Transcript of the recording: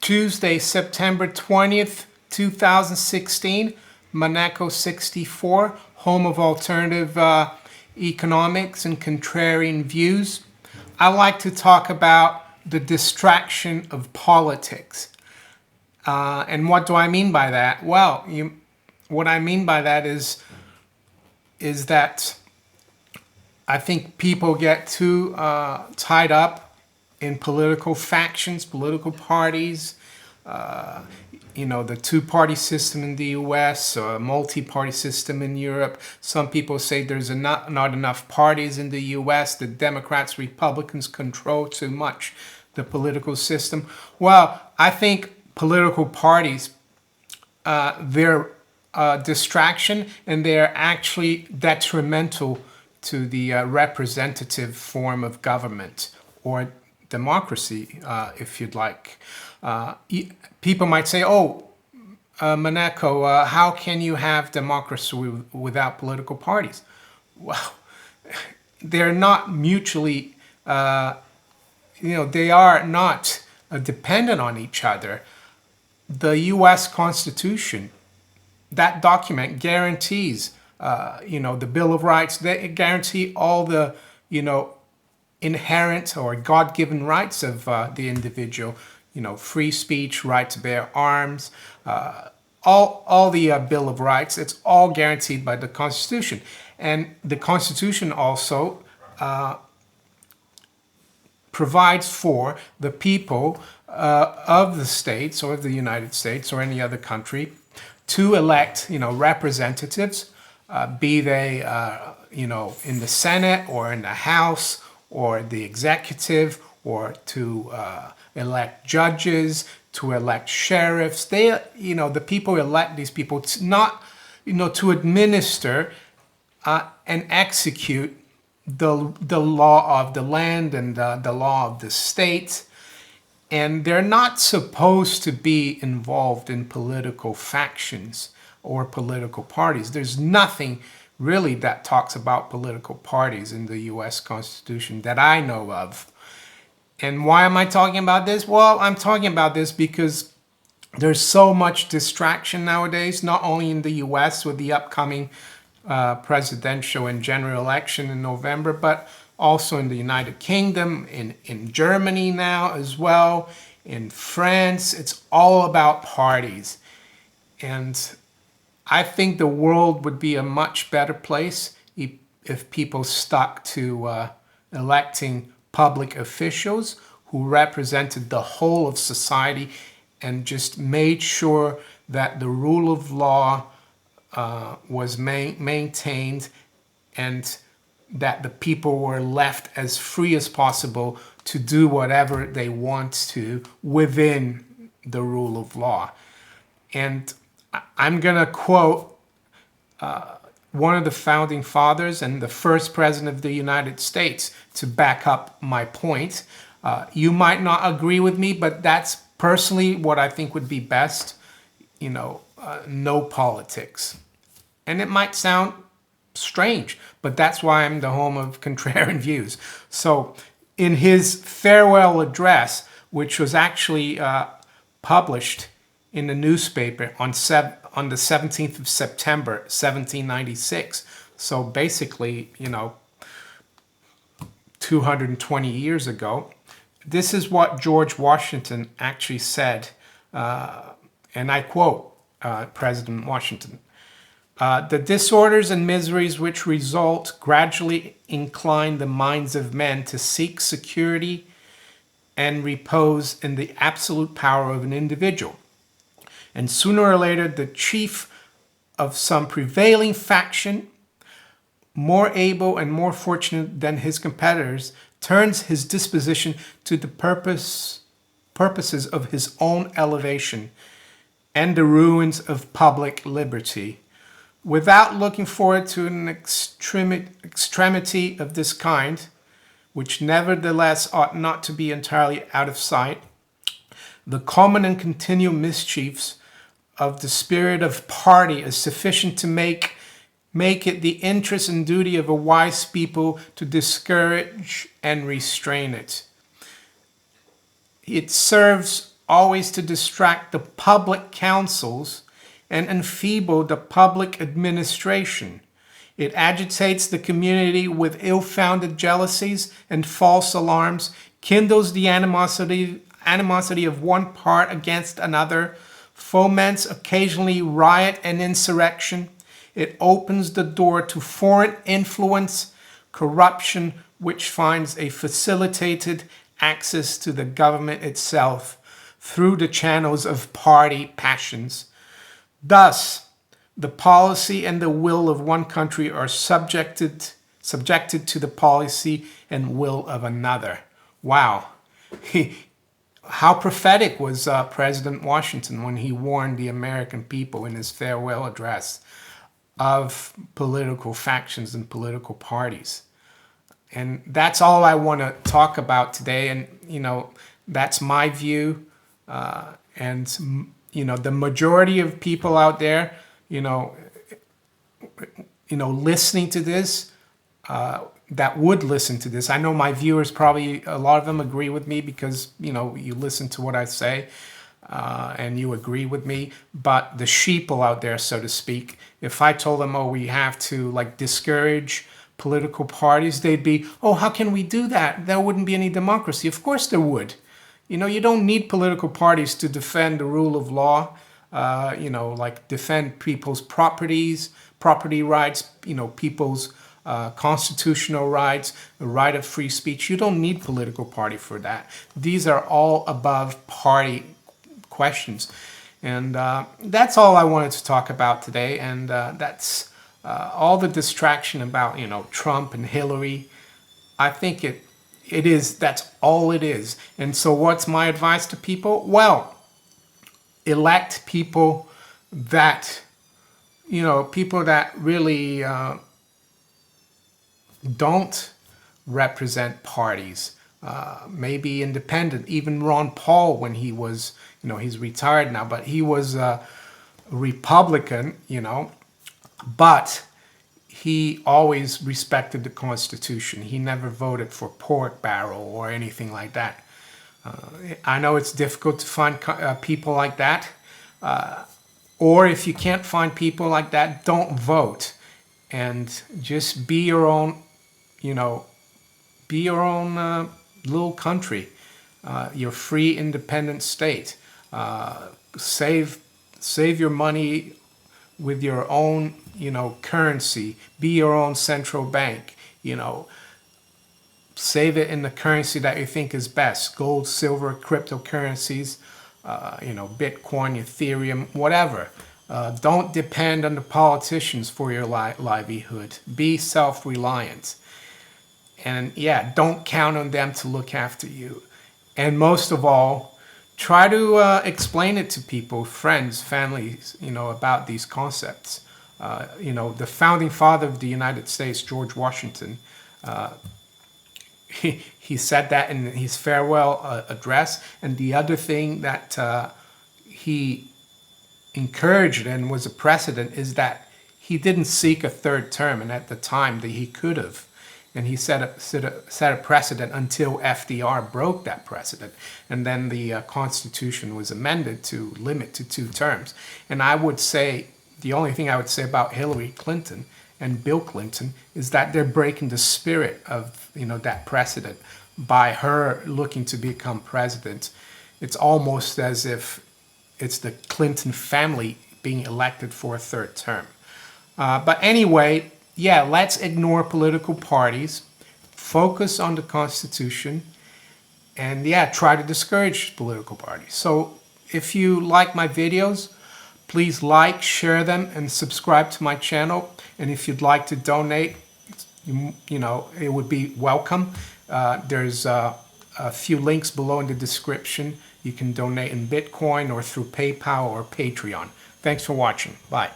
Tuesday, September 20th, 2016, Monaco 64, home of alternative economics and contrarian views. I like to talk about the distraction of politics. And what do I mean by that? Well, what I mean by that is that I think people get too tied up in political factions, political parties, the two-party system in the US, or a multi-party system in Europe. Some people say there's not enough parties in the US. The Democrats, Republicans control too much the political system. Well, I think political parties, they're a distraction, and they're actually detrimental to the representative form of government, or democracy, if you'd like. People might say, Monaco, how can you have democracy without political parties? Well, they're not mutually, they are not dependent on each other. The U.S. Constitution, that document guarantees, the Bill of Rights, they guarantee all the, inherent or God-given rights of the individual, free speech, right to bear arms, all the Bill of Rights. It's all guaranteed by the Constitution. And the Constitution also provides for the people of the states, or of the United States, or any other country, to elect, representatives, be they, in the Senate, or in the House, or the executive, or to elect judges, to elect sheriffs. They, the people elect these people to not, to administer and execute the law of the land and the law of the state. And they're not supposed to be involved in political factions or political parties. There's nothing really that talks about political parties in the U.S. Constitution that I know of. And why am I talking about this? Well, I'm talking about this because there's so much distraction nowadays, not only in the U.S. with the upcoming presidential and general election in November, but also in the United Kingdom, in Germany now as well, in France. It's all about parties. And I think the world would be a much better place if people stuck to electing public officials who represented the whole of society and just made sure that the rule of law was maintained, and that the people were left as free as possible to do whatever they want to within the rule of law. And I'm going to quote one of the founding fathers and the first president of the United States to back up my point. You might not agree with me, but that's personally what I think would be best. No politics. And it might sound strange, but that's why I'm the home of contrarian views. So in his farewell address, which was actually published in the newspaper on the 17th of September, 1796. So basically, 220 years ago, this is what George Washington actually said. And I quote President Washington. The disorders and miseries which result gradually incline the minds of men to seek security and repose in the absolute power of an individual. And sooner or later, the chief of some prevailing faction, more able and more fortunate than his competitors, turns his disposition to the purposes of his own elevation and the ruins of public liberty, without looking forward to an extremity of this kind, which nevertheless ought not to be entirely out of sight. The common and continual mischiefs of the spirit of party is sufficient to make it the interest and duty of a wise people to discourage and restrain it. It serves always to distract the public councils and enfeeble the public administration. It agitates the community with ill-founded jealousies and false alarms, kindles the animosity of one part against another, foments occasionally riot and insurrection. It opens the door to foreign influence, corruption, which finds a facilitated access to the government itself through the channels of party passions. Thus, the policy and the will of one country are subjected to the policy and will of another. Wow. How prophetic was President Washington when he warned the American people in his farewell address of political factions and political parties. And that's all I want to talk about today. And, that's my view. And the majority of people out there, listening to this, that would listen to this. I know my viewers probably, a lot of them agree with me because, you listen to what I say and you agree with me. But the sheeple out there, so to speak, if I told them, we have to discourage political parties, they'd be, how can we do that? There wouldn't be any democracy. Of course there would. You don't need political parties to defend the rule of law, defend people's property rights, people's constitutional rights, the right of free speech. You don't need political party for that. These are all above party questions. And that's all I wanted to talk about today. And that's all the distraction about, Trump and Hillary. I think that's all it is. And so what's my advice to people? Well, elect people that, people that really don't represent parties. Maybe independent. Even Ron Paul, when he was, he's retired now, but he was a Republican, but he always respected the Constitution. He never voted for pork barrel or anything like that. I know it's difficult to find people like that. Or if you can't find people like that, don't vote. And just be your own, little country, your free, independent state. Save your money with your own, currency. Be your own central bank, Save it in the currency that you think is best. Gold, silver, cryptocurrencies, Bitcoin, Ethereum, whatever. Don't depend on the politicians for your livelihood. Be self-reliant. And don't count on them to look after you. And most of all, try to explain it to people, friends, families, about these concepts. The founding father of the United States, George Washington, he said that in his farewell address. And the other thing that he encouraged and was a precedent is that he didn't seek a third term, and at the time that he could have. And he set a precedent until FDR broke that precedent. And then the Constitution was amended to limit to 2 terms. And I would say, the only thing I would say about Hillary Clinton and Bill Clinton is that they're breaking the spirit of, that precedent by her looking to become president. It's almost as if it's the Clinton family being elected for a 3rd term. But anyway, let's ignore political parties, focus on the Constitution, and try to discourage political parties. So if you like my videos, please like, share them, and subscribe to my channel. And if you'd like to donate, it would be welcome. There's a few links below in the description. You can donate in Bitcoin or through PayPal or Patreon. Thanks for watching. Bye.